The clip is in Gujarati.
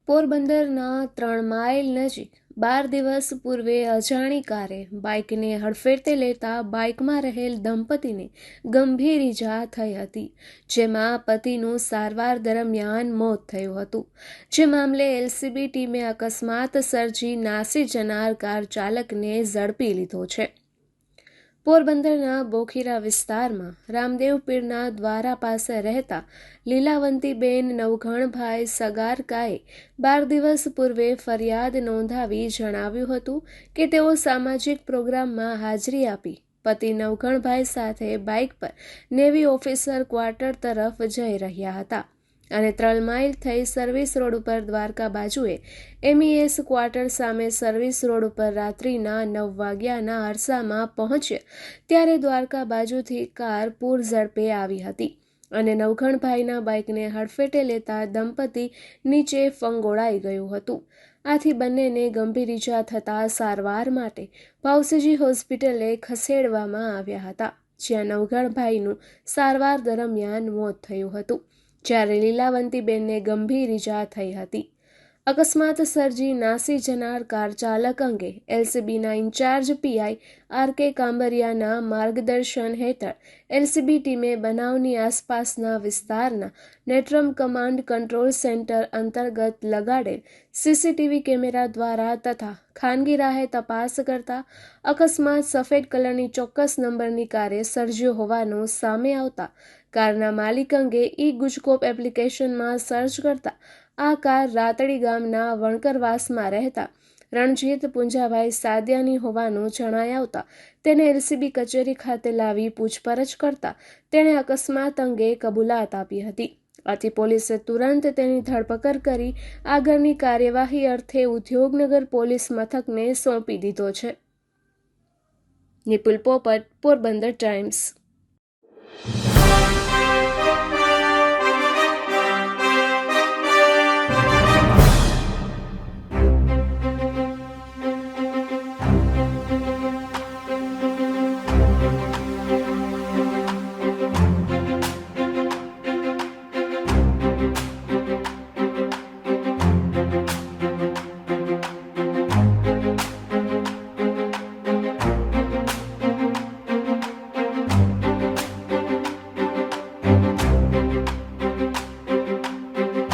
પોરબંદરના 3 માઇલ નજીક 12 દિવસ પૂર્વે અજાણી કારે બાઇકને હડફેટે લેતા બાઇકમાં રહેલ દંપતીને ગંભીર ઈજા થઈ હતી, જેમાં પતિનું સારવાર દરમિયાન મોત થયું હતું. જે મામલે એલસીબી ટીમે અકસ્માત સર્જી નાસી જનાર કાર ચાલકને ઝડપી લીધો છે. પોરબંદરના બોખીરા વિસ્તારમાં રામદેવ પીરના દ્વારા પાસે રહેતા લીલાવંતીબેન નવઘણભાઈ સગારકાએ 12 દિવસ પૂર્વે ફરિયાદ નોંધાવી જણાવ્યું હતું કે તેઓ સામાજિક પ્રોગ્રામમાં હાજરી આપી પતિ નવઘણભાઈ સાથે બાઇક પર નેવી ઓફિસર ક્વાર્ટર તરફ જઈ રહ્યા હતા અને 3 માઇલ થઈ સર્વિસ રોડ ઉપર દ્વારકા બાજુએ MES ક્વાર્ટર સામે સર્વિસ રોડ ઉપર રાત્રિના 9 વાગ્યાના અરસામાં પહોંચ્યા ત્યારે દ્વારકા બાજુથી કાર પૂર ઝડપે આવી હતી અને નવઘણભાઈના બાઇકને હડફેટે લેતા દંપતી નીચે ફંગોળાઈ ગયું હતું. આથી બંનેને ગંભીર ઈજા થતાં સારવાર માટે ભાવસીજી હોસ્પિટલે ખસેડવામાં આવ્યા હતા, જ્યાં નવઘણભાઈનું સારવાર દરમિયાન મોત થયું હતું, જ્યારે લીલાવંતીબેનને ગંભીર ઈજા થઈ હતી. અકસ્માત સર્જી નાસી જનાર કાર ચાલક અંગે એલસીબીના ઇન્ચાર્જ પીઆઈ RK કાંબરિયાના માર્ગદર્શન હેઠળ એલસીબી ટીમે બનાવની આસપાસના વિસ્તારના નેટ્રમ કમાન્ડ કંટ્રોલ સેન્ટર અંતર્ગત લગાડેલ CCTV કેમેરા દ્વારા તથા ખાનગી રાહે તપાસ કરતા અકસ્માત સફેદ કલરની ચોક્કસ નંબરની કારે સર્જ્યો હોવાનું સામે આવતા કારના માલિક અંગે ગુજકોપ એપ્લિકેશનમાં સર્ચ કરતા આ કાર રાતડી ગામના વણકરવાસમાં રહેતા રણજીત પુંજાભાઈ સાદિયાની હોવાનું જણાઈ આવતા તેને એલસીબી કચેરી ખાતે લાવી પૂછપરછ કરતા તેણે અકસ્માત અંગે કબૂલાત આપી હતી. આથી પોલીસે તુરંત તેની ધરપકડ કરી આગળની કાર્યવાહી અર્થે ઉદ્યોગનગર પોલીસ મથકને સોંપી દીધો છે. નિપુલ પોપટ, પોરબંદર ટાઈમ્સ.